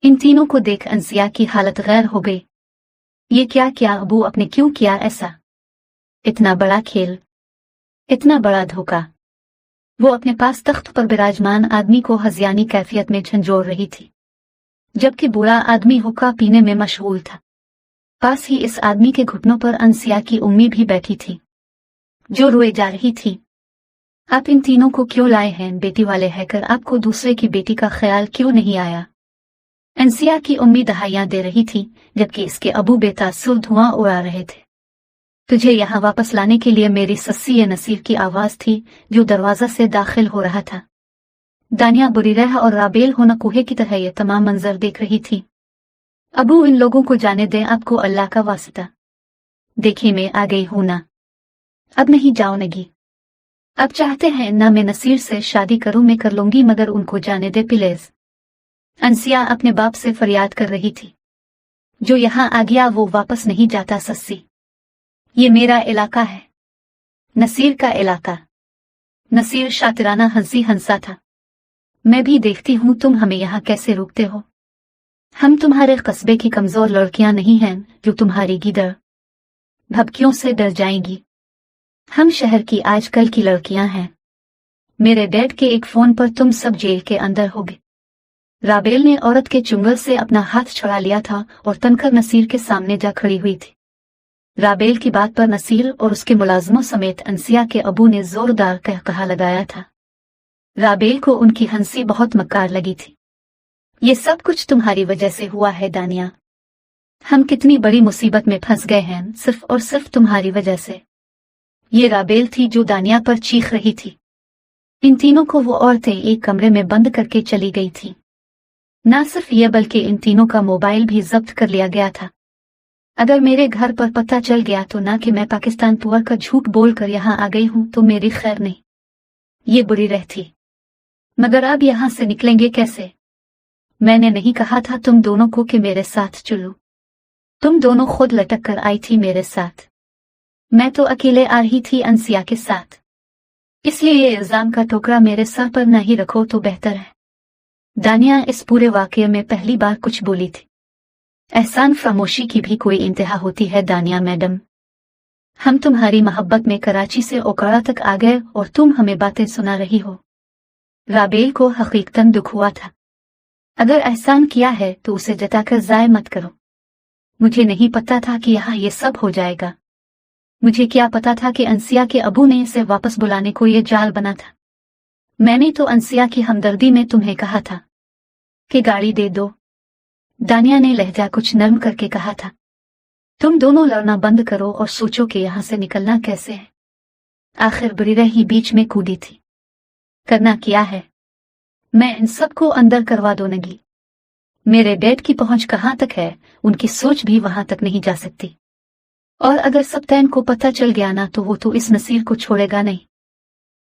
इन तीनों को देख अंसिया की हालत गैर हो गई। ये क्या किया अबू, आपने क्यों किया ऐसा? इतना बड़ा खेल, इतना बड़ा धोखा। वो अपने पास तख्त पर विराजमान आदमी को हज़ियानी कैफियत में झंझोड़ रही थी, जबकि बूढ़ा आदमी हुक्का पीने में मशगूल था। पास ही इस आदमी के घुटनों पर अंसिया की उम्मी भी बैठी थी, जो रोए जा रही थी। आप इन तीनों को क्यों लाए हैं? बेटी वाले हैकर आपको दूसरे की बेटी का ख्याल क्यों नहीं आया? अंसिया की उम्मी दहाइयां दे रही थी, जबकि इसके अबू बेतासुर धुआं उड़ा रहे थे। तुझे यहाँ वापस लाने के लिए मेरी सस्सी ये नसीर की आवाज थी, जो दरवाजा से दाखिल हो रहा था। दानिया बुरीरह और राबेल होना कुहे की तरह ये तमाम मंजर देख रही थी। अबू, इन लोगों को जाने दें, आपको अल्लाह का वास्ता। देखिए, मैं आ गई हूं ना, अब नहीं जाऊंगी। अब चाहते हैं ना मैं नसीर से शादी करूं, मैं कर लूंगी, मगर उनको जाने दे प्लीज। अंसिया अपने बाप से फरियाद कर रही थी। जो यहाँ आ गया वो वापस नहीं जाता सस्सी। ये मेरा इलाका है, नसीर का इलाका। नसीर शातिराना हंसी हंसा था। मैं भी देखती हूँ तुम हमें यहाँ कैसे रोकते हो। हम तुम्हारे कस्बे की कमजोर लड़कियां नहीं हैं जो तुम्हारी गिदड़ भभकियों से डर जाएंगी। हम शहर की आजकल की लड़कियां हैं। मेरे डैड के एक फोन पर तुम सब जेल के अंदर होगे। राबेल ने औरत के चुंगल से अपना हाथ छुड़ा लिया था और तनकर नसीर के सामने जा खड़ी हुई थी। राबेल की बात पर नसीर और उसके मुलाजमों समेत अंसिया के अबू ने जोरदार कहकहा लगाया था। राबेल को उनकी हंसी बहुत मक्कार लगी थी। ये सब कुछ तुम्हारी वजह से हुआ है दानिया। हम कितनी बड़ी मुसीबत में फंस गए हैं, सिर्फ और सिर्फ तुम्हारी वजह से। ये राबेल थी जो दानिया पर चीख रही थी। इन तीनों को वो औरतें एक कमरे में बंद करके चली गई थी। न सिर्फ ये बल्कि इन तीनों का मोबाइल भी जब्त कर लिया गया था। अगर मेरे घर पर पता चल गया तो ना कि मैं पाकिस्तान टूर का झूठ बोलकर यहाँ आ गई हूँ तो मेरी खैर नहीं। ये बुरी रहती, मगर अब यहाँ से निकलेंगे कैसे? मैंने नहीं कहा था तुम दोनों को कि मेरे साथ चलो। तुम दोनों खुद लटक कर आई थी मेरे साथ। मैं तो अकेले आ रही थी अंसिया के साथ। इसलिए ये इल्जाम का टोकरा मेरे सर पर न ही रखो तो बेहतर है। दानिया इस पूरे वाकये में पहली बार कुछ बोली थी। एहसान फरामोशी की भी कोई इंतहा होती है दानिया मैडम। हम तुम्हारी मोहब्बत में कराची से ओकाड़ा तक आ गए और तुम हमें बातें सुना रही हो। राबेल को हकीकतन दुख हुआ था। अगर एहसान किया है तो उसे जताकर जाय मत करो। मुझे नहीं पता था कि यहाँ ये सब हो जाएगा। मुझे क्या पता था कि अंसिया के अबू ने इसे वापस बुलाने को ये जाल बना था। मैंने तो अंसिया की हमदर्दी में तुम्हें कहा था कि गाड़ी दे दो। दानिया ने लहजा कुछ नरम करके कहा था। तुम दोनों लड़ना बंद करो और सोचो कि यहाँ से निकलना कैसे है। आखिर बुरीरह ही बीच में कूदी थी। करना क्या है? मैं इन सबको अंदर करवा दूंगी। मेरे डैड की पहुंच कहाँ तक है, उनकी सोच भी वहां तक नहीं जा सकती। और अगर सप्तैन को पता चल गया ना तो वो तो इस नसीर को छोड़ेगा नहीं।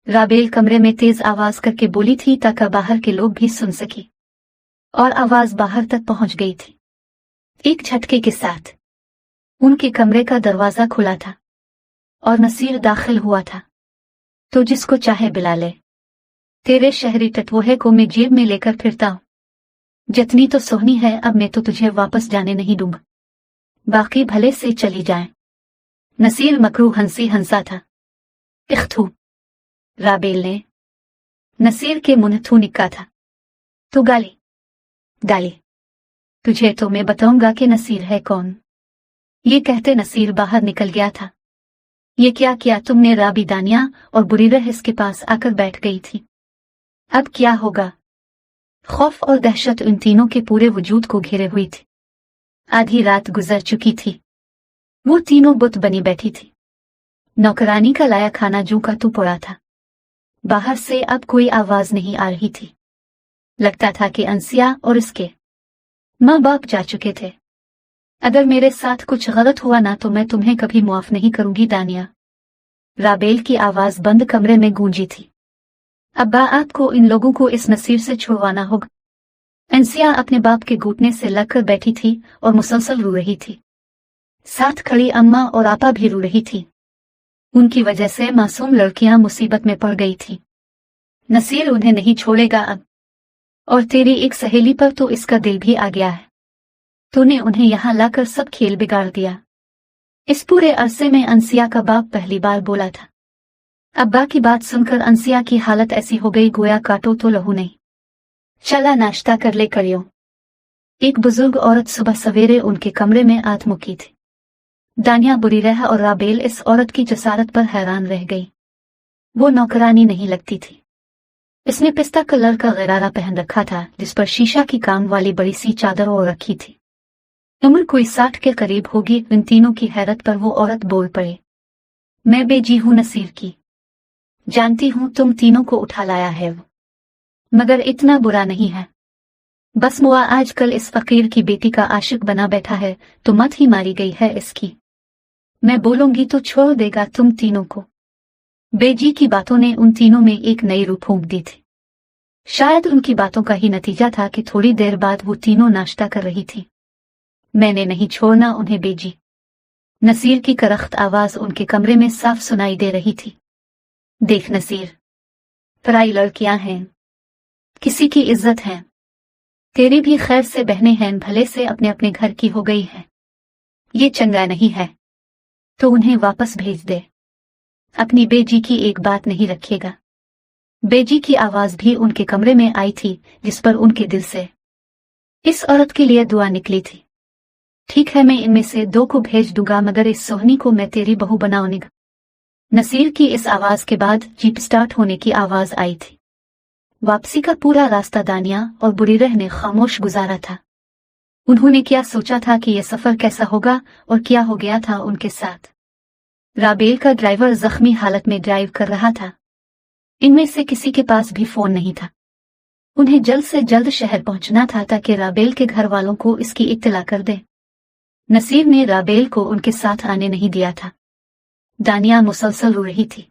राबेल कमरे में तेज आवाज करके बोली थी ताकि बाहर के लोग भी सुन सके। और आवाज बाहर तक पहुंच गई थी। एक झटके के साथ उनके कमरे का दरवाजा खुला था और नसीर दाखिल हुआ था। तो जिसको चाहे बुला ले। तेरे शहरी टटवोहे को मैं जेब में लेकर फिरता हूं। जितनी तो सोहनी है, अब मैं तो तुझे वापस जाने नहीं दूंगा। बाकी भले से चली जाए। नसीर मकरू हंसी हंसा था। इख्तू, राबेल ने नसीर के मुंह थू निक्का था। तो गाली गाली, तुझे तो मैं बताऊंगा कि नसीर है कौन। ये कहते नसीर बाहर निकल गया था। ये क्या किया तुमने? राबी दानिया और बुरीरह इसके पास आकर बैठ गई थी। अब क्या होगा? खौफ और दहशत उन तीनों के पूरे वजूद को घेरे हुई थी। आधी रात गुजर चुकी थी। वो तीनों बुत बनी बैठी थी। नौकरानी का लाया खाना जू का तू पड़ा था। बाहर से अब कोई आवाज नहीं आ रही थी। लगता था कि अंसिया और इसके माँ बाप जा चुके थे। अगर मेरे साथ कुछ गलत हुआ ना तो मैं तुम्हें कभी माफ नहीं करूंगी दानिया। राबेल की आवाज बंद कमरे में गूंजी थी। अब्बा, आपको इन लोगों को इस नसीर से छुड़वाना होगा। अंसिया अपने बाप के घुटने से लगकर बैठी थी और मुसलसल रो रही थी। साथ खड़ी अम्मा और आपा भी रो रही थी। उनकी वजह से मासूम लड़कियां मुसीबत में पड़ गई थी। नसीर उन्हें नहीं छोड़ेगा अब। और तेरी एक सहेली पर तो इसका दिल भी आ गया है। तूने उन्हें यहाँ लाकर सब खेल बिगाड़ दिया। इस पूरे अरसे में अंसिया का बाप पहली बार बोला था। अब्बा की बात सुनकर अंसिया की हालत ऐसी हो गई गोया काटो तो लहू नहीं। चला नाश्ता कर ले करियो। एक बुजुर्ग औरत सुबह सवेरे उनके कमरे में आत्मुखी थी। दानिया बुरीरह और राबेल इस औरत की जसारत पर हैरान रह गई। वो नौकरानी नहीं लगती थी। इसने पिस्ता कलर का गरारा पहन रखा था जिस पर शीशा की काम वाली बड़ी सी चादर ओढ़ रखी थी। उम्र कोई 60 के करीब होगी। इन तीनों की हैरत पर वो औरत बोल पड़े, मैं बेजी हूं नसीर की। जानती हूं तुम तीनों को उठा लाया है वो, मगर इतना बुरा नहीं है। बस मुआ आजकल इस फकीर की बेटी का आशिक बना बैठा है तो मत ही मारी गई है इसकी। मैं बोलूंगी तो छोड़ देगा तुम तीनों को। बेजी की बातों ने उन तीनों में एक नई रूह फूंक दी थी। शायद उनकी बातों का ही नतीजा था कि थोड़ी देर बाद वो तीनों नाश्ता कर रही थी। मैंने नहीं छोड़ना उन्हें बेजी। नसीर की करख्त आवाज उनके कमरे में साफ सुनाई दे रही थी। देख नसीर, पराई लड़कियां हैं, किसी की इज्जत है। तेरी भी खैर से बहनें हैं, भले से अपने अपने घर की हो गई हैं। ये चंगा नहीं है तो उन्हें वापस भेज दे। अपनी बेजी की एक बात नहीं रखेगा। बेजी की आवाज भी उनके कमरे में आई थी जिस पर उनके दिल से इस औरत के लिए दुआ निकली थी। ठीक है, मैं इनमें से 2 को भेज दूंगा, मगर इस सोहनी को मैं तेरी बहू बनाऊंगा। नसीर की इस आवाज के बाद जीप स्टार्ट होने की आवाज आई थी। वापसी का पूरा रास्ता दानिया और बुरीरह ने खामोश गुजारा था। उन्होंने क्या सोचा था कि यह सफर कैसा होगा और क्या हो गया था उनके साथ। राबेल का ड्राइवर जख्मी हालत में ड्राइव कर रहा था। इनमें से किसी के पास भी फोन नहीं था। उन्हें जल्द से जल्द शहर पहुंचना था ताकि राबेल के घर वालों को इसकी इत्तला कर दे। नसीर ने राबेल को उनके साथ आने नहीं दिया था। दानिया मुसलसल रो रही थी।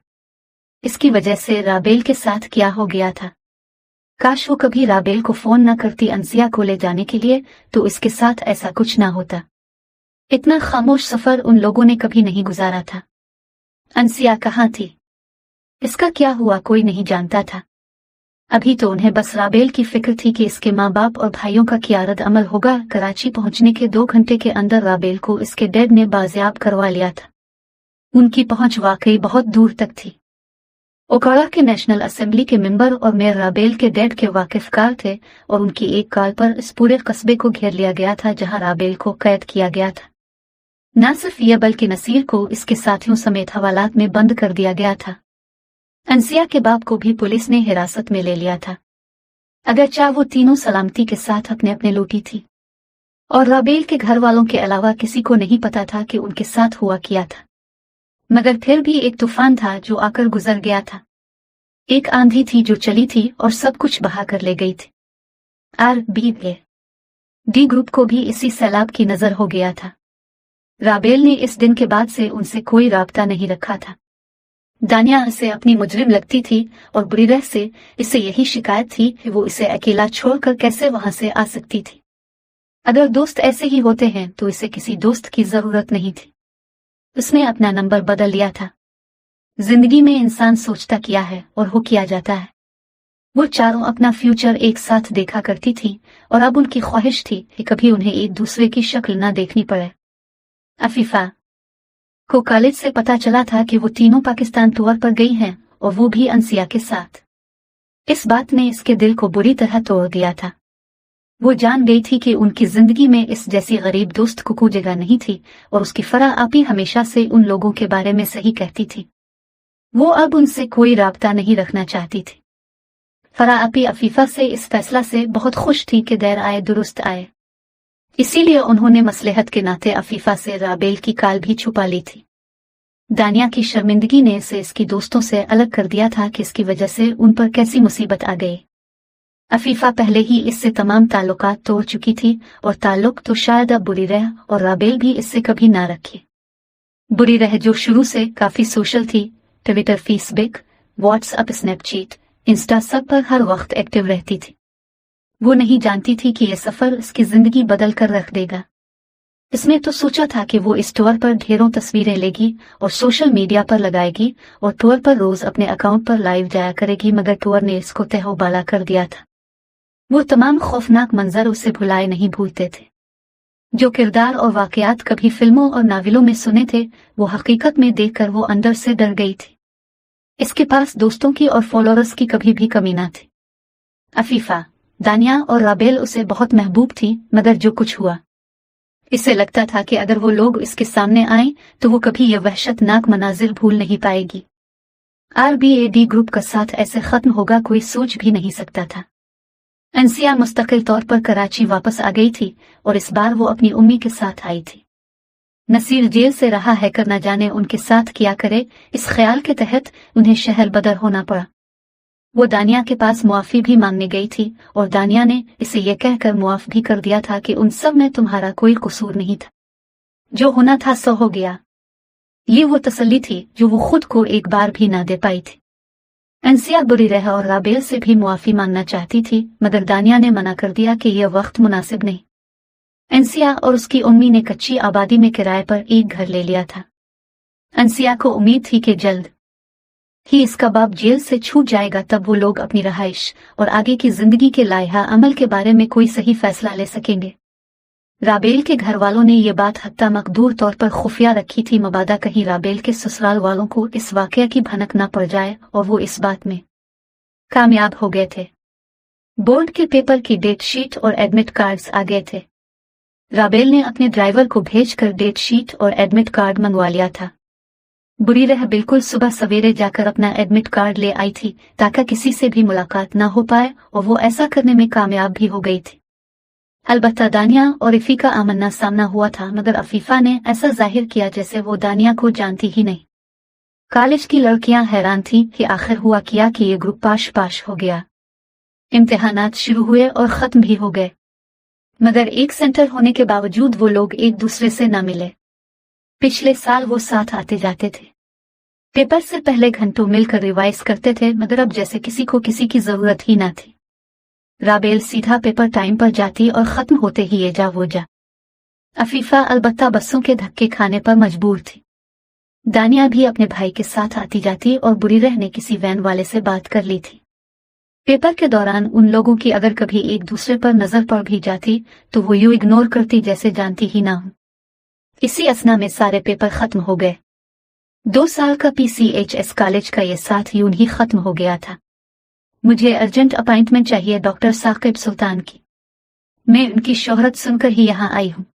इसकी वजह से राबेल के साथ क्या हो गया था। काश वो कभी राबेल को फोन न करती अंसिया को ले जाने के लिए, तो इसके साथ ऐसा कुछ ना होता। इतना खामोश सफर उन लोगों ने कभी नहीं गुजारा था। अंसिया कहाँ थी, इसका क्या हुआ, कोई नहीं जानता था। अभी तो उन्हें बस राबेल की फिक्र थी कि इसके माँ बाप और भाइयों का क्या रद्द अमल होगा। कराची पहुंचने के 2 घंटे के अंदर राबेल को इसके डैड ने बाजियाब करवा लिया था। उनकी पहुंच वाकई बहुत दूर तक थी। ओकाड़ा के नेशनल असेंबली के मेंबर और मेयर राबेल के डैड के वाकिफकार थे और उनकी एक कॉल पर इस पूरे कस्बे को घेर लिया गया था जहां राबेल को कैद किया गया था। न सिर्फ यह बल्कि नसीर को इसके साथियों समेत हवालात में बंद कर दिया गया था। अंसिया के बाप को भी पुलिस ने हिरासत में ले लिया था। अगरचे वो तीनों सलामती के साथ अपने अपने लौटी थी और राबेल के घर वालों के अलावा किसी को नहीं पता था कि उनके साथ हुआ क्या था। मगर फिर भी एक तूफान था जो आकर गुजर गया था। एक आंधी थी जो चली थी और सब कुछ बहा कर ले गई थी। RBD ग्रुप को भी इसी सैलाब की नजर हो गया था। राबेल ने इस दिन के बाद से उनसे कोई राब्ता नहीं रखा था। दानिया से अपनी मुजरिम लगती थी और बुरीरह से इसे यही शिकायत थी कि वो इसे अकेला छोड़कर कैसे वहां से आ सकती थी। अगर दोस्त ऐसे ही होते हैं तो इसे किसी दोस्त की जरूरत नहीं थी। उसने अपना नंबर बदल लिया था। जिंदगी में इंसान सोचता क्या है और हो किया जाता है। वो चारों अपना फ्यूचर एक साथ देखा करती थी और अब उनकी ख्वाहिश थी कि कभी उन्हें एक दूसरे की शक्ल न देखनी पड़े। अफीफा को कॉलेज से पता चला था कि वो तीनों पाकिस्तान टूर पर गई हैं और वो भी अंसिया के साथ। इस बात ने इसके दिल को बुरी तरह तोड़ दिया था। वो जान गई थी कि उनकी जिंदगी में इस जैसी गरीब दोस्त को कोई जगह नहीं थी और उसकी फराह आपी हमेशा से उन लोगों के बारे में सही कहती थी। वो अब उनसे कोई राब्ता नहीं रखना चाहती थी। फराह आपी अफीफा से इस फैसला से बहुत खुश थी कि देर आए दुरुस्त आए। इसीलिए उन्होंने मसलहत के नाते अफीफा से राबेल की काल भी छुपा ली थी। दानिया की शर्मिंदगी ने इसे इसकी दोस्तों से अलग कर दिया था कि इसकी वजह से उन पर कैसी मुसीबत आ गई। अफीफा पहले ही इससे तमाम ताल्लुकात तोड़ चुकी थी और ताल्लुक तो शायद अब बुरीरह और राबेल भी इससे कभी ना रखे। बुरीरह जो शुरू से काफी सोशल थी, Twitter, Facebook, WhatsApp, Snapchat, Insta सब पर हर वक्त एक्टिव रहती थी। वो नहीं जानती थी कि यह सफर इसकी जिंदगी बदल कर रख देगा। इसने तो सोचा था कि वो इस टूर पर ढेरों तस्वीरें लेगी और सोशल मीडिया पर लगाएगी और टूर पर रोज अपने अकाउंट पर लाइव जाया करेगी, मगर टूर ने इसको तहबाला कर दिया था। वो तमाम खौफनाक मंजर उसे भुलाए नहीं भूलते थे। जो किरदार और वाकयात कभी फिल्मों और नावलों में सुने थे, वो हकीकत में देखकर वो अंदर से डर गई थी। इसके पास दोस्तों की और फॉलोअर्स की कभी भी कमी न थी। अफीफा, दानिया और राबेल उसे बहुत महबूब थी, मगर जो कुछ हुआ, इसे लगता था कि अगर वो लोग इसके सामने आए तो वो कभी ये वहशतनाक मनाजिर भूल नहीं पाएगी। RBAD ग्रुप का साथ ऐसे खत्म होगा कोई सोच भी नहीं सकता था। अंसिया मुस्तकिल तौर पर कराची वापस आ गई थी और इस बार वो अपनी उम्मी के साथ आई थी। नसीर जेल से रहा है कर न जाने उनके साथ क्या करे, इस ख्याल के तहत उन्हें शहर बदर होना पड़ा। वो दानिया के पास मुआफ़ी भी मांगने गई थी और दानिया ने इसे यह कहकर मुआफ़ भी कर दिया था कि उन सब में तुम्हारा कोई कसूर नहीं था, जो होना था सो हो गया। ये वो तसल्ली थी जो वो खुद को एक बार भी ना दे पाई थी। अंसिया बुरी रह और राबेल से भी मुआफ़ी मांगना चाहती थी, मगर दानिया ने मना कर दिया कि यह वक्त मुनासिब नहीं। अंसिया और उसकी उम्मी ने कच्ची आबादी में किराए पर एक घर ले लिया था। अंसिया को उम्मीद थी कि जल्द ही इसका बाप जेल से छूट जाएगा, तब वो लोग अपनी रहाइश और आगे की जिंदगी के लाइहा अमल के बारे में कोई सही फैसला ले सकेंगे। राबेल के घर वालों ने ये बात हत्ता मकदूर तौर पर खुफिया रखी थी, मबादा कहीं राबेल के ससुराल वालों को इस वाकया की भनक न पड़ जाए, और वो इस बात में कामयाब हो गए थे। बोर्ड के पेपर की डेट शीट और एडमिट कार्ड्स आ गए थे। राबेल ने अपने ड्राइवर को भेजकर डेट शीट और एडमिट कार्ड मंगवा लिया था। बुरी रह बिल्कुल सुबह सवेरे जाकर अपना एडमिट कार्ड ले आई थी ताकि किसी से भी मुलाकात ना हो पाए, और वो ऐसा करने में कामयाब भी हो गई थी। अलबत्ता दानिया और इफ़ी का आमना सामना हुआ था, मगर अफीफा ने ऐसा जाहिर किया जैसे वो दानिया को जानती ही नहीं। कॉलेज की लड़कियां हैरान थीं कि आखिर हुआ क्या कि ये ग्रुप पाश हो गया। इम्तिहानात शुरू हुए और ख़त्म भी हो गए, मगर एक सेंटर होने के बावजूद वो लोग एक दूसरे से न मिले। पिछले साल वो साथ आते जाते थे, पेपर से पहले घंटों मिलकर रिवाइज करते थे, मगर अब जैसे किसी को किसी की जरूरत ही ना थी। राबेल सीधा पेपर टाइम पर जाती और खत्म होते ही ये जा वो जा। अफीफा अलबत्ता बसों के धक्के खाने पर मजबूर थी। दानिया भी अपने भाई के साथ आती जाती और बुरी रह ने किसी वैन वाले से बात कर ली थी। पेपर के दौरान उन लोगों की अगर कभी एक दूसरे पर नजर पड़ भी जाती तो वो यूं इग्नोर करती जैसे जानती ही ना हो। इसी असना में सारे पेपर खत्म हो गए। 2 साल का PCHS कॉलेज का ये साथ यूं ही खत्म हो गया था। मुझे अर्जेंट अपॉइंटमेंट चाहिए डॉक्टर साकिब सुल्तान की। मैं उनकी शोहरत सुनकर ही यहाँ आई हूँ।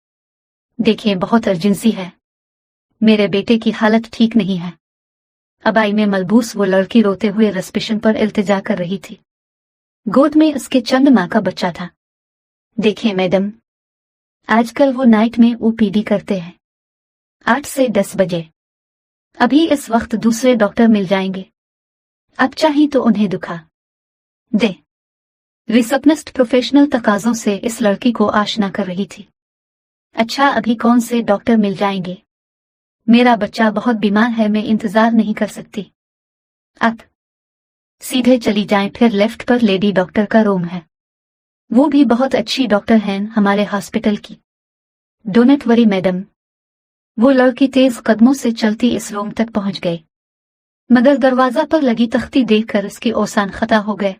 देखिए, बहुत अर्जेंसी है, मेरे बेटे की हालत ठीक नहीं है। अबाई में मलबूस वो लड़की रोते हुए रिसेप्शन पर इल्तिजा कर रही थी। गोद में उसके चंद माह का बच्चा था। देखिए मैडम, आजकल वो नाइट में OPD करते हैं, 8 से 10 बजे। अभी इस वक्त दूसरे डॉक्टर मिल जाएंगे, अब चाहिए तो उन्हें दुखा दे। रिसेप्शनिस्ट प्रोफेशनल तकाजों से इस लड़की को आशना कर रही थी। अच्छा, अभी कौन से डॉक्टर मिल जाएंगे? मेरा बच्चा बहुत बीमार है, मैं इंतजार नहीं कर सकती। आप सीधे चली जाएं, फिर लेफ्ट पर लेडी डॉक्टर का रूम है। वो भी बहुत अच्छी डॉक्टर हैं हमारे हॉस्पिटल की। Don't worry madam. वो लड़की तेज कदमों से चलती इस रूम तक पहुंच गई, मगर दरवाजा पर लगी तख्ती देखकर उसके ओसान खता हो गए।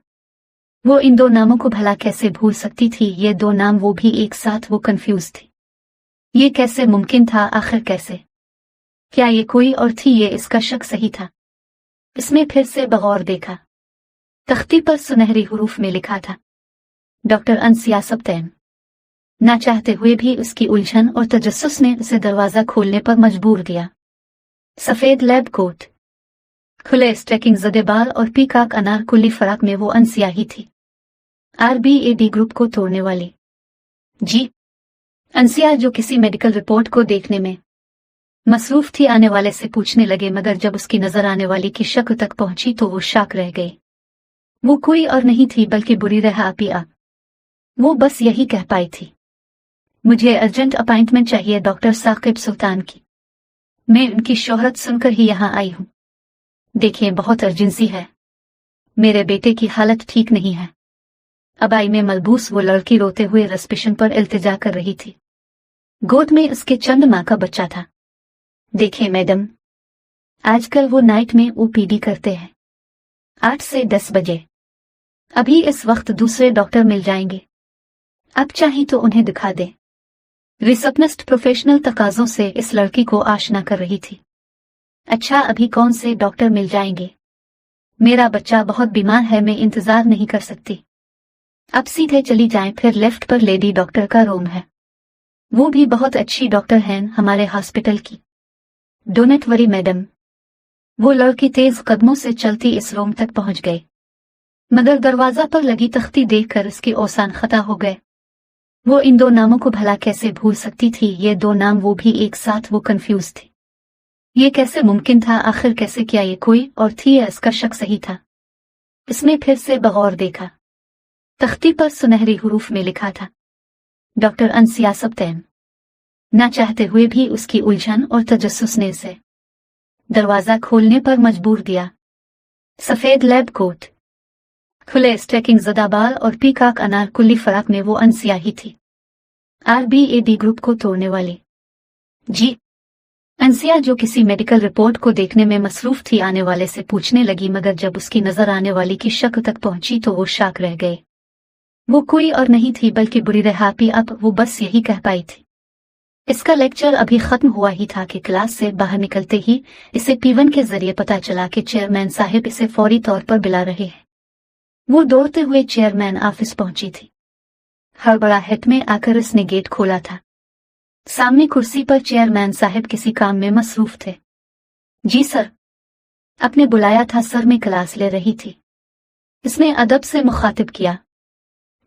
वो इन 2 नामों को भला कैसे भूल सकती थी? ये 2 नाम, वो भी एक साथ। वो कंफ्यूज थी। ये कैसे मुमकिन था? आखिर कैसे? क्या ये कोई और थी? ये इसका शक सही था। इसमें फिर से बगौर देखा। तख्ती पर सुनहरी हुरूफ में लिखा था, डॉक्टर अंसिया सप्तैन। ना चाहते हुए भी उसकी उलझन और तजस्सुस ने उसे दरवाजा खोलने पर मजबूर किया। सफेद लैब कोट, खुले स्ट्रेकिंग ज़दे बाल और पीकाक अनारकुली फराक में वो अंसिया ही थी, RBAD ग्रुप को तोड़ने वाली। जी, अंसिया, जो किसी मेडिकल रिपोर्ट को देखने में मसरूफ थी, आने वाले से पूछने लगे, मगर जब उसकी नजर आने वाली की शक्ल तक पहुंची तो वो शाक रह गई। वो कोई और नहीं थी बल्कि बुरी रह आपिया। वो बस यही कह पाई थी, मुझे अर्जेंट अपॉइंटमेंट चाहिए डॉक्टर साकिब सुल्तान की। मैं उनकी शोहरत सुनकर ही यहाँ आई हूँ। देखें, बहुत अर्जेंसी है, मेरे बेटे की हालत ठीक नहीं है। अबाई में मलबूस वो लड़की रोते हुए रिसेप्शन पर इल्तिजा कर रही थी। गोद में उसके चंद माह का बच्चा था। देखें मैडम, आजकल वो नाइट में OPD करते हैं, 8 से 10 बजे। अभी इस वक्त दूसरे डॉक्टर मिल जाएंगे, अब चाहे तो उन्हें दिखा दे। रिसेप्शनिस्ट प्रोफेशनल तकाजों से इस लड़की को आशना कर रही थी। अच्छा, अभी कौन से डॉक्टर मिल जाएंगे? मेरा बच्चा बहुत बीमार है, मैं इंतजार नहीं कर सकती। अब सीधे चली जाएं, फिर लेफ्ट पर लेडी डॉक्टर का रूम है। वो भी बहुत अच्छी डॉक्टर हैं हमारे हॉस्पिटल की। Don't worry madam. वो लड़की तेज कदमों से चलती इस रूम तक पहुंच गई, मगर दरवाजा पर लगी तख्ती देखकर इसके औसान खता हो गए। वो इन दो नामों को भला कैसे भूल सकती थी? ये दो नाम, वो भी एक साथ। वो कंफ्यूज थी, ये कैसे मुमकिन था? आखिर कैसे? क्या ये कोई और थी या इसका शक सही था? इसने फिर से बगौर देखा। तख्ती पर सुनहरी हुरूफ में लिखा था, डॉक्टर अंसिया सब्तैन। ना चाहते हुए भी उसकी उलझन और तजस्सुस ने इसे दरवाजा खोलने पर मजबूर दिया। सफेद लैब कोट, खुले स्ट्रेकिंग ज़दाबाल और पीकाक अनारकुली फराक में वो अंसिया ही थी, RBAD ग्रुप को तोड़ने वाली। जी। अंसिया, जो किसी मेडिकल रिपोर्ट को देखने में मसरूफ थी, आने वाले से पूछने लगी, मगर जब उसकी नजर आने वाली की शक्ल तक पहुंची तो वो शाक रह गए। वो कोई और नहीं थी बल्कि बुरी रहापी। अब वो बस यही कह पाई थी। इसका लेक्चर अभी खत्म हुआ ही था कि क्लास से बाहर निकलते ही इसे पीवन के जरिए पता चला कि चेयरमैन साहिब इसे फौरी तौर पर बुला रहे हैं। वो दौड़ते हुए चेयरमैन ऑफिस पहुंची थी। हड़बड़ाहट में आकर इसने गेट खोला था। सामने कुर्सी पर चेयरमैन साहिब किसी काम में मसरूफ थे। जी सर। आपने बुलाया था सर, मैं क्लास ले रही थी। इसने अदब से मुखातिब किया।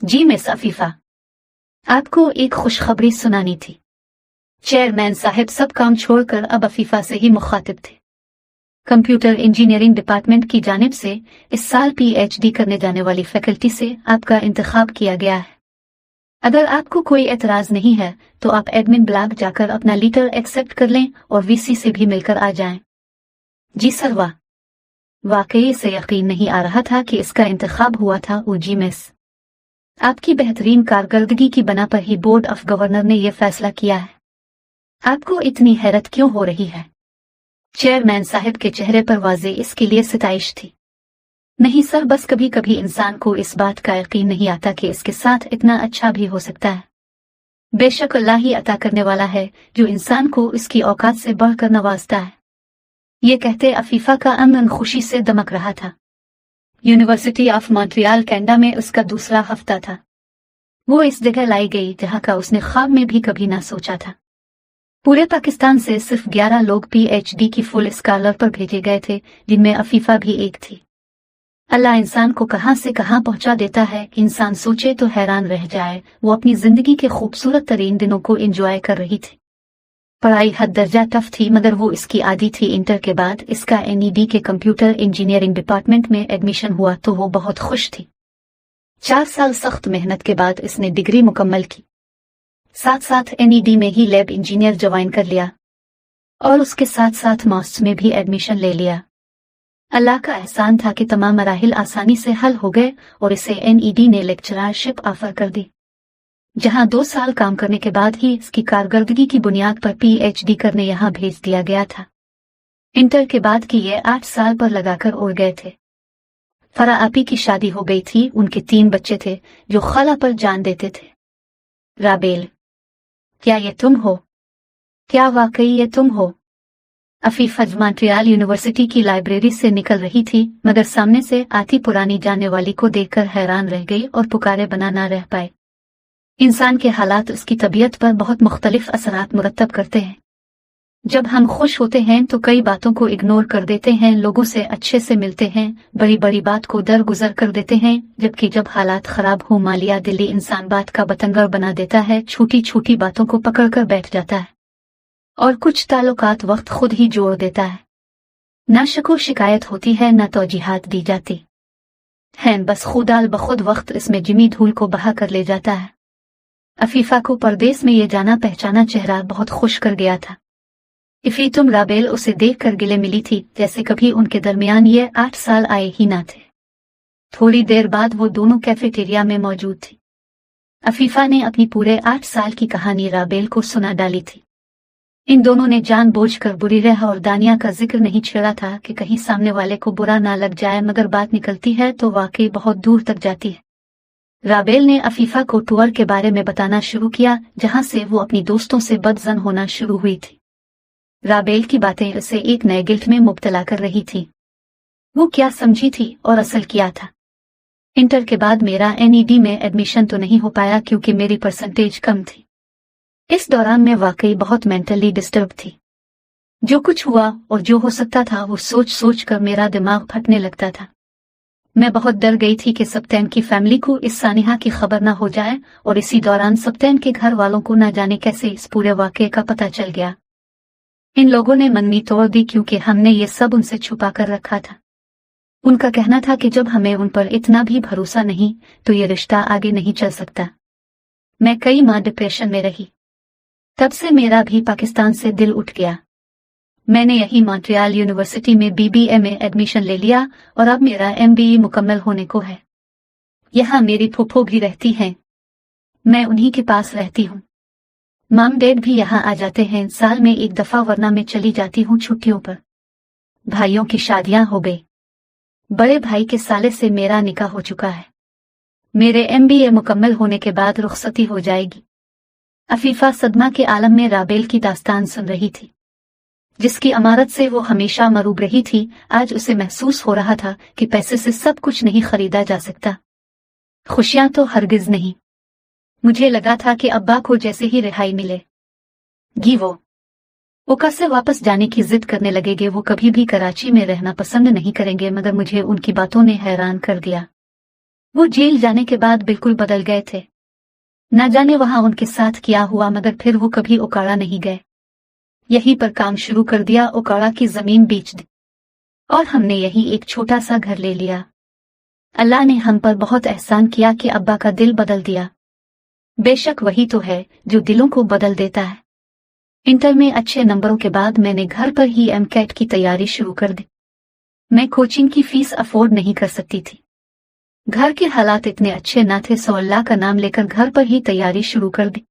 जी मिस अफीफा, आपको एक खुशखबरी सुनानी थी। चेयरमैन साहिब सब काम छोड़कर अब अफीफा से ही मुखातिब थे। कंप्यूटर इंजीनियरिंग डिपार्टमेंट की जानिब से इस साल PhD करने जाने वाली फैकल्टी से आपका इंतखाब किया गया है। अगर आपको कोई एतराज नहीं है तो आप एडमिन ब्लॉक जाकर अपना लेटर एक्सेप्ट कर लें और VC से भी मिलकर आ जाएं। जी सर। वाह, वाकई से यकीन नहीं आ रहा था कि इसका इंतखाब हुआ था। ओ जी मिस, आपकी बेहतरीन कारकर्दगी की बना पर ही बोर्ड ऑफ गवर्नर ने यह फैसला किया है। आपको इतनी हैरत क्यों हो रही है? चेयरमैन साहिब के चेहरे पर वाज़े इसके लिए सिताइश थी। नहीं सर, बस कभी कभी इंसान को इस बात का यकीन नहीं आता कि इसके साथ इतना अच्छा भी हो सकता है। बेशक अल्लाह ही अता करने वाला है जो इंसान को इसकी औकात से बढ़कर नवाजता है। ये कहते अफीफा का अंगन खुशी से दमक रहा था। यूनिवर्सिटी ऑफ मॉन्ट्रियल कनाडा में उसका दूसरा हफ्ता था। वो इस जगह लाई गई जहां का उसने ख्वाब में भी कभी ना सोचा था। पूरे पाकिस्तान से सिर्फ 11 लोग PhD की फुल स्कॉलर पर भेजे गए थे, जिनमें अफीफा भी एक थी। अल्लाह इंसान को कहां से कहां पहुंचा देता है, इंसान सोचे तो हैरान रह जाए। वो अपनी जिंदगी के खूबसूरत तरीन दिनों को एंजॉय कर रही थी। पढ़ाई हद दर्जा टफ थी, मगर वो इसकी आदी थी। इंटर के बाद इसका NED के कंप्यूटर इंजीनियरिंग डिपार्टमेंट में एडमिशन हुआ तो वो बहुत खुश थी। 4 साल सख्त मेहनत के बाद इसने डिग्री मुकम्मल की। साथ साथ NED में ही लैब इंजीनियर ज्वाइन कर लिया और उसके साथ साथ मास्टर्स में भी एडमिशन ले लिया। अल्लाह का एहसान था कि तमाम मराहिल आसानी से हल हो गए और इसे NED ने लेक्चरशिप ऑफर कर दी, जहां 2 साल काम करने के बाद ही इसकी कारकर्दगी की बुनियाद पर PhD करने यहां भेज दिया गया था। इंटर के बाद की ये 8 साल पर लगाकर उड़ गए थे। फरा आपी की शादी हो गई थी। उनके 3 बच्चे थे जो खाला पर जान देते थे। राबेल, क्या ये तुम हो? क्या वाकई ये तुम हो? अफीफा मॉन्ट्रियल यूनिवर्सिटी की लाइब्रेरी से निकल रही थी, मगर सामने से आती पुरानी जाने वाली को देखकर हैरान रह गई और पुकारे बना ना रह पाए। इंसान के हालात उसकी तबीयत पर बहुत मुख्तलिफ असरात मुरतब करते हैं। जब हम खुश होते हैं तो कई बातों को इग्नोर कर देते हैं, लोगों से अच्छे से मिलते हैं, बड़ी बड़ी बात को दरगुजर कर देते हैं, जबकि जब हालात खराब हो मालिया दिली इंसान बात का बतंगड़ बना देता है, छोटी छोटी बातों को पकड़कर बैठ जाता है और कुछ ताल्लुकात वक्त खुद ही जोड़ देता है। ना शको शिकायत होती है, ना तौजीहात दी जाती हैं, बस खुदाल बखुद वक्त इसमें जिमी धूल को बहा कर ले जाता है। अफीफा को परदेस में ये जाना पहचाना चेहरा बहुत खुश कर गया था। इफी तुम राबेल उसे देखकर गिले मिली थी, जैसे कभी उनके दरमियान ये 8 साल आए ही ना थे। थोड़ी देर बाद वो दोनों कैफेटेरिया में मौजूद थी। अफीफा ने अपनी पूरे 8 साल की कहानी राबेल को सुना डाली थी। इन दोनों ने जानबूझकर बुरीरह और दानिया का जिक्र नहीं छेड़ा था कि कहीं सामने वाले को बुरा ना लग जाए, मगर बात निकलती है तो वाकई बहुत दूर तक जाती है। राबेल ने अफीफा को टूर के बारे में बताना शुरू किया, जहां से वो अपनी दोस्तों से बदजन होना शुरू हुई थी। राबेल की बातें उसे एक नए गिल्ट में मुब्तला कर रही थी। वो क्या समझी थी और असल क्या था। इंटर के बाद मेरा NED में एडमिशन तो नहीं हो पाया क्योंकि मेरी परसेंटेज कम थी। इस दौरान मैं वाकई बहुत मेंटली डिस्टर्ब थी। जो कुछ हुआ और जो हो सकता था वो सोच सोच कर मेरा दिमाग फटने लगता था। मैं बहुत डर गई थी कि सप्तैन की फैमिली को इस सानिहा की खबर ना हो जाए, और इसी दौरान सप्तैन के घर वालों को ना जाने कैसे इस पूरे वाकये का पता चल गया। इन लोगों ने मननी तोड़ दी क्योंकि हमने ये सब उनसे छुपा कर रखा था। उनका कहना था कि जब हमें उन पर इतना भी भरोसा नहीं तो ये रिश्ता आगे नहीं चल सकता। मैं कई माह डिप्रेशन में रही। तब से मेरा भी पाकिस्तान से दिल उठ गया। मैंने यही मॉन्ट्रियल यूनिवर्सिटी में BBA में एडमिशन ले लिया और अब मेरा MBA मुकम्मल होने को है। यहाँ मेरी फूफो भी रहती हैं। मैं उन्हीं के पास रहती हूँ। मॉम डैड भी यहाँ आ जाते हैं साल में एक दफा, वरना मैं चली जाती हूँ छुट्टियों पर। भाइयों की शादियां हो गई। बड़े भाई के साले से मेरा निकाह हो चुका है। मेरे MBA मुकम्मल होने के बाद रुखसती हो जाएगी। अफीफा सदमा के आलम में राबेल की दास्तान सुन रही थी, जिसकी अमारत से वो हमेशा मरूब रही थी। आज उसे महसूस हो रहा था कि पैसे से सब कुछ नहीं खरीदा जा सकता, खुशियां तो हरगिज नहीं। मुझे लगा था कि अब्बा को जैसे ही रिहाई मिलेगी वो ओका से वापस जाने की जिद करने लगेंगे। वो कभी भी कराची में रहना पसंद नहीं करेंगे, मगर मुझे उनकी बातों ने हैरान कर दिया। वो जेल जाने के बाद बिल्कुल बदल गए थे। न जाने वहां उनके साथ क्या हुआ, मगर फिर वो कभी ओकाड़ा नहीं गए। यहीं पर काम शुरू कर दिया, ओकाड़ा की जमीन बेच दी और हमने यहीं एक छोटा सा घर ले लिया। अल्लाह ने हम पर बहुत एहसान किया कि अब्बा का दिल बदल दिया। बेशक वही तो है जो दिलों को बदल देता है। इंटर में अच्छे नंबरों के बाद मैंने घर पर ही MCAT की तैयारी शुरू कर दी। मैं कोचिंग की फीस अफोर्ड नहीं कर सकती थी। घर के हालात इतने अच्छे न थे, सो अल्लाह का नाम लेकर घर पर ही तैयारी शुरू कर दी।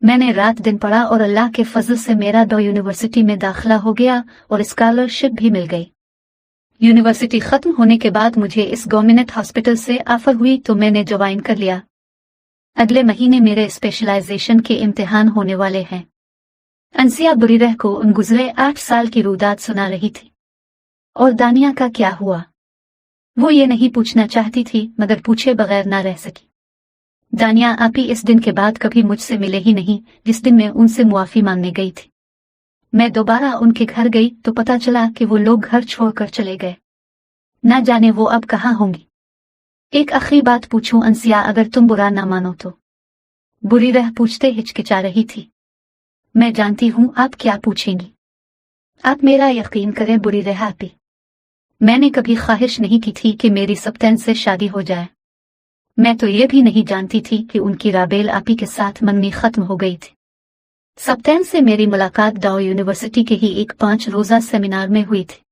मैंने रात दिन पढ़ा और अल्लाह के फजल से मेरा डॉ यूनिवर्सिटी में दाखिला हो गया और स्कॉलरशिप भी मिल गई। यूनिवर्सिटी खत्म होने के बाद मुझे इस गवर्नमेंट हॉस्पिटल से ऑफर हुई तो मैंने ज्वाइन कर लिया। अगले महीने मेरे स्पेशलाइजेशन के इम्तिहान होने वाले हैं। अंसिया बुरीरह को उन गुजरे 8 साल की रुदात सुना रही थी। और दानिया का क्या हुआ? वो ये नहीं पूछना चाहती थी, मगर पूछे बगैर ना रह सकी। दानिया आपी इस दिन के बाद कभी मुझसे मिले ही नहीं, जिस दिन मैं उनसे मुआफी मांगने गई थी। मैं दोबारा उनके घर गई तो पता चला कि वो लोग घर छोड़कर चले गए। ना जाने वो अब कहाँ होंगी। एक आखिरी बात पूछूं अंसिया, अगर तुम बुरा ना मानो तो? बुरीरह पूछते हिचकिचा रही थी। मैं जानती हूँ आप क्या पूछेंगी। आप मेरा यकीन करें बुरीरह आपी, मैंने कभी ख्वाहिश नहीं की थी कि मेरी सप्तैन से शादी हो जाए। मैं तो ये भी नहीं जानती थी कि उनकी राबेल आपी के साथ मंगनी खत्म हो गई थी। सप्तैन से मेरी मुलाकात डाउ यूनिवर्सिटी के ही एक 5 रोजा सेमिनार में हुई थी।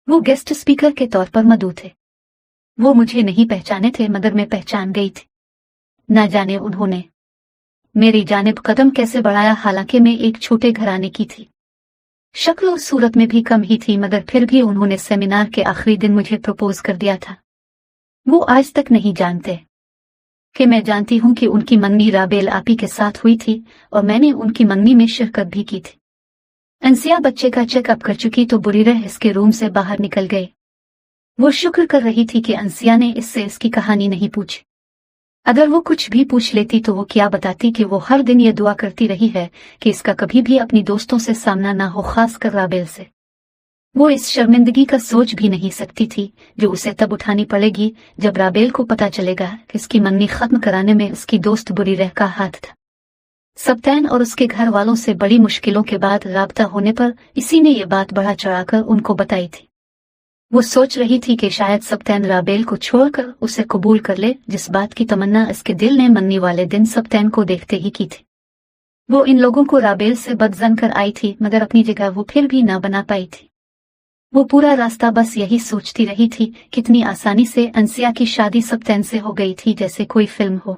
वो गेस्ट स्पीकर के तौर पर मौजूद थे। वो मुझे नहीं पहचाने थे, मगर मैं पहचान गई थी। ना जाने उन्होंने मेरी जानिब कदम कैसे बढ़ाया, हालांकि मैं एक छोटे घराने की थी। शक्ल और सूरत में भी कम ही थी, मगर फिर भी उन्होंने सेमिनार के आखिरी दिन मुझे प्रपोज कर दिया था। वो आज तक नहीं जानते कि मैं जानती हूँ कि उनकी मंगनी राबेल आपी के साथ हुई थी और मैंने उनकी मंगनी में शिरकत भी की थी। अंसिया बच्चे का चेकअप कर चुकी तो बुरीरह इसके रूम से बाहर निकल गए। वो शुक्र कर रही थी कि अंसिया ने इससे इसकी कहानी नहीं पूछी। अगर वो कुछ भी पूछ लेती तो वो क्या बताती कि वो हर दिन ये दुआ करती रही है कि इसका कभी भी अपनी दोस्तों से सामना ना हो, खास कर राबेल से। वो इस शर्मिंदगी का सोच भी नहीं सकती थी जो उसे तब उठानी पड़ेगी जब राबेल को पता चलेगा कि इसकी मंगनी खत्म कराने में उसकी दोस्त बुरीरह का हाथ था। सप्तैन और उसके घर वालों से बड़ी मुश्किलों के बाद राब्ता होने पर इसी ने ये बात बढ़ा चढ़ाकर उनको बताई थी। वो सोच रही थी कि शायद सप्तैन राबेल को छोड़कर उसे कबूल कर ले, जिस बात की तमन्ना इसके दिल ने मंगनी वाले दिन सप्तैन को देखते ही की थी। वो इन लोगों को राबेल से बदजन कर आई थी, मगर अपनी जगह वो फिर भी ना बना पाई थी। वो पूरा रास्ता बस यही सोचती रही थी कितनी आसानी से अंसिया की शादी सप्तैन से हो गई थी, जैसे कोई फिल्म हो।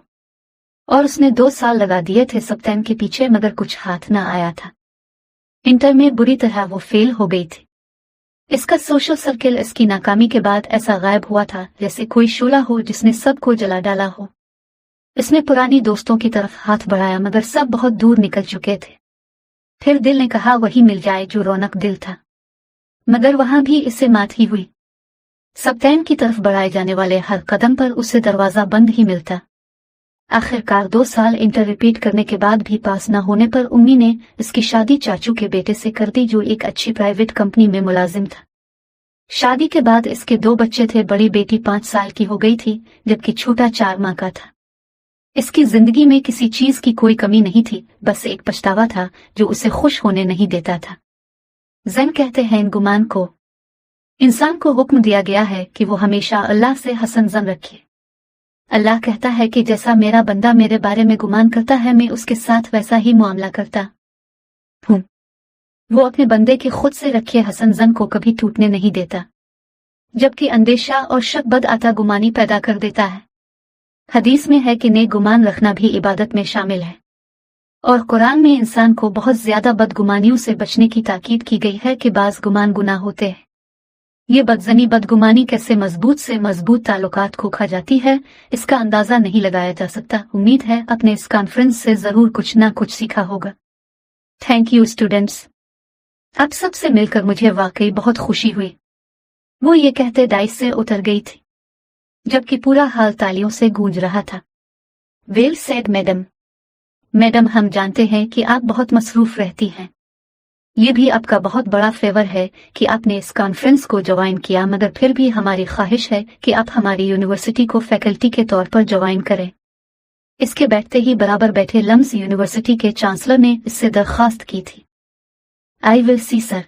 और उसने 2 साल लगा दिए थे सप्तैन के पीछे, मगर कुछ हाथ ना आया था। इंटर में बुरी तरह वो फेल हो गई थी। इसका सोशल सर्किल इसकी नाकामी के बाद ऐसा गायब हुआ था जैसे कोई शोला हो जिसने सबको जला डाला हो। इसने पुरानी दोस्तों की तरफ हाथ बढ़ाया मगर सब बहुत दूर निकल चुके थे। फिर दिल ने कहा वही मिल जाए जो रौनक दिल था, मगर वहां भी इससे मात ही हुई। सप्ताह की तरफ बढ़ाए जाने वाले हर कदम पर उसे दरवाजा बंद ही मिलता। आखिरकार 2 साल इंटर रिपीट करने के बाद भी पास न होने पर उम्मी ने इसकी शादी चाचू के बेटे से कर दी जो एक अच्छी प्राइवेट कंपनी में मुलाजिम था। शादी के बाद इसके 2 बच्चे थे। बड़ी बेटी 5 साल की हो गई थी जबकि छोटा 4 माह का था। इसकी जिंदगी में किसी चीज की कोई कमी नहीं थी, बस एक पछतावा था जो उसे खुश होने नहीं देता था। ज़ैन कहते हैं गुमान को इंसान को हुक्म दिया गया है कि वो हमेशा अल्लाह से हसन ज़न रखे। अल्लाह कहता है कि जैसा मेरा बंदा मेरे बारे में गुमान करता है मैं उसके साथ वैसा ही मामला करता हूँ। वो अपने बंदे के खुद से रखे हसन ज़न को कभी टूटने नहीं देता, जबकि अंदेशा और शक बद आता गुमानी पैदा कर देता है। हदीस में है कि नेक गुमान रखना भी इबादत में शामिल है, और कुरान में इंसान को बहुत ज्यादा बदगुमानियों से बचने की ताकीद की गई है कि बाज गुमान गुनाह होते हैं। ये बदजनी बदगुमानी कैसे मजबूत से मजबूत ताल्लुकात को खा जाती है इसका अंदाजा नहीं लगाया जा सकता। उम्मीद है अपने इस कॉन्फ्रेंस से जरूर कुछ ना कुछ सीखा होगा। Thank you students. अब सबसे मिलकर मुझे वाकई बहुत खुशी हुई। वो ये कहते डाइस से उतर गई थी जबकि पूरा हाल तालियों से गूंज रहा था। Well said madam. मैडम हम जानते हैं कि आप बहुत मसरूफ रहती हैं। ये भी आपका बहुत बड़ा फेवर है कि आपने इस कॉन्फ्रेंस को ज्वाइन किया, मगर फिर भी हमारी ख्वाहिश है कि आप हमारी यूनिवर्सिटी को फैकल्टी के तौर पर ज्वाइन करें। इसके बैठते ही बराबर बैठे लम्स यूनिवर्सिटी के चांसलर ने इससे दरख्वास्त की थी। I will see sir.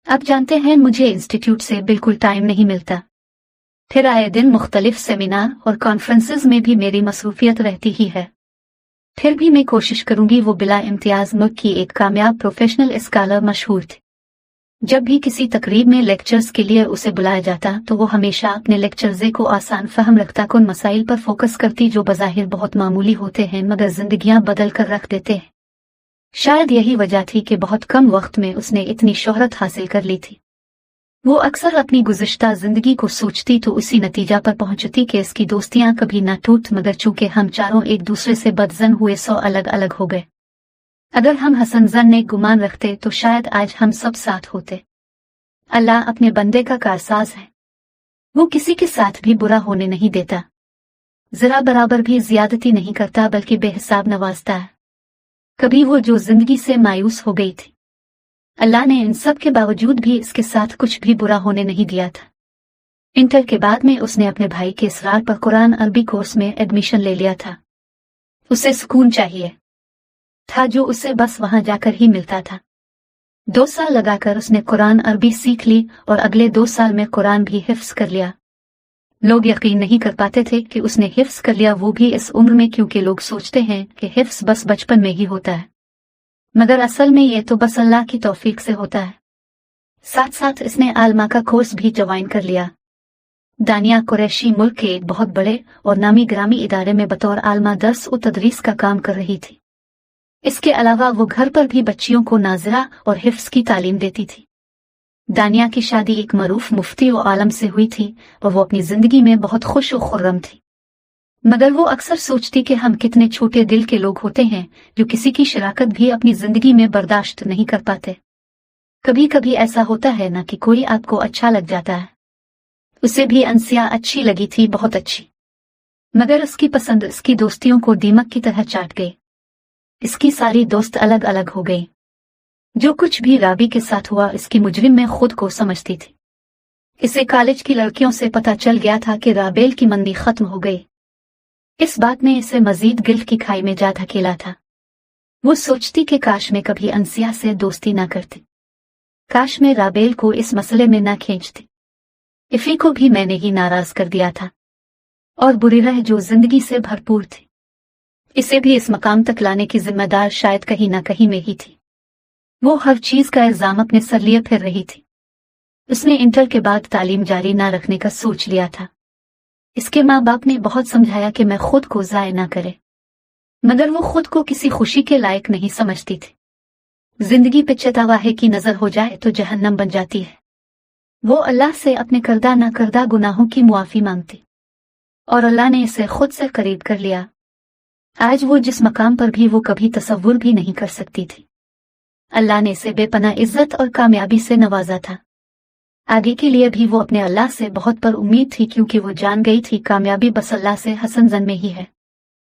आप जानते हैं मुझे इंस्टीट्यूट से बिल्कुल टाइम नहीं मिलता, फिर आए दिन मुख्तलिफ सेमिनार और कॉन्फ्रेंसेज में भी मेरी मसरूफियत रहती ही है। फिर भी मैं कोशिश करूंगी। वो बिला इम्तियाज मुल्क की एक कामयाब प्रोफेशनल स्कॉलर मशहूर थी। जब भी किसी तकरीब में लेक्चर्स के लिए उसे बुलाया जाता तो वो हमेशा अपने लेक्चर्जे को आसान फहम रखता उन मसाइल पर फोकस करती जो बज़ाहिर बहुत मामूली होते हैं मगर जिंदगियां बदल कर रख देते हैं। शायद यही वजह थी कि बहुत कम वक्त में उसने इतनी शोहरत हासिल कर ली थी। वो अक्सर अपनी गुज़िश्ता जिंदगी को सोचती तो उसी नतीजा पर पहुंचती कि इसकी दोस्तियां कभी ना टूट, मगर चूंकि हम चारों एक दूसरे से बदजन हुए 100 अलग अलग हो गए। अगर हम हसन जन ने गुमान रखते तो शायद आज हम सब साथ होते। अल्लाह अपने बंदे का कारसाज है। वो किसी के साथ भी बुरा होने नहीं देता, जरा बराबर भी ज्यादती नहीं करता बल्कि बेहिसाब नवाजता है। कभी वो जो जिंदगी से मायूस हो गई थी, अल्लाह ने इन सब के बावजूद भी इसके साथ कुछ भी बुरा होने नहीं दिया था। इंटर के बाद में उसने अपने भाई के इसरार पर कुरान अरबी कोर्स में एडमिशन ले लिया था। उसे सुकून चाहिए था जो उसे बस वहां जाकर ही मिलता था। 2 साल लगाकर उसने कुरान अरबी सीख ली और अगले 2 साल में कुरान भी हिफ्स कर लिया। लोग यकीन नहीं कर पाते थे कि उसने हिफ्स कर लिया, वो भी इस उम्र में, क्योंकि लोग सोचते हैं कि हिफ्स बस बचपन में ही होता है, मगर असल में ये तो बस अल्लाह की तौफीक से होता है। साथ साथ इसने आलमा का कोर्स भी ज्वाइन कर लिया। दानिया कुरैशी मुल्क के एक बहुत बड़े और नामी ग्रामी इदारे में बतौर आलमा दर्स और तदरीस का काम कर रही थी। इसके अलावा वो घर पर भी बच्चियों को नाज़िरा और हिफ्स की तालीम देती थी। दानिया की शादी एक मरूफ मुफ्ती और आलम से हुई थी और वो अपनी जिंदगी में बहुत खुश और खुर्रम थी, मगर वो अक्सर सोचती कि हम कितने छोटे दिल के लोग होते हैं जो किसी की शराकत भी अपनी जिंदगी में बर्दाश्त नहीं कर पाते। कभी कभी ऐसा होता है ना कि कोई आपको अच्छा लग जाता है। उसे भी अंसिया अच्छी लगी थी, बहुत अच्छी, मगर उसकी पसंद इसकी दोस्तियों को दीमक की तरह चाट गई। इसकी सारी दोस्त अलग अलग हो गई। जो कुछ भी राबी के साथ हुआ इसकी मुजरिम में खुद को समझती थी। इसे कॉलेज की लड़कियों से पता चल गया था कि राबेल की मंदी खत्म हो गई। इस बात ने इसे मजीद गिल्ट की खाई में जा धकेला था। वो सोचती कि काश मैं कभी अंसिया से दोस्ती ना करती, काश मैं राबेल को इस मसले में ना खींचती। इफी को भी मैंने ही नाराज कर दिया था, और बुरी रह जो जिंदगी से भरपूर थी। इसे भी इस मकाम तक लाने की जिम्मेदार शायद कहीं ना कहीं में ही थी। वो हर चीज का इल्जाम अपने सर लिए फिर रही थी। उसने इंटर के बाद तालीम जारी ना रखने का सोच लिया था। इसके माँ बाप ने बहुत समझाया कि मैं खुद को ज़ाय ना करे, मगर वो खुद को किसी खुशी के लायक नहीं समझती थी। जिंदगी पे चतावाहे की नजर हो जाए तो जहन्नम बन जाती है। वो अल्लाह से अपने करदा ना करदा गुनाहों की मुआफी मांगती और अल्लाह ने इसे खुद से करीब कर लिया। आज वो जिस मकाम पर भी वो कभी तसव्वुर भी नहीं कर सकती थी, अल्लाह ने इसे बेपनाह इज्जत और कामयाबी से नवाजा था। आगे के लिए भी वो अपने अल्लाह से बहुत पर उम्मीद थी, क्योंकि वो जान गई थी कामयाबी बस अल्लाह से हसन जन में ही है।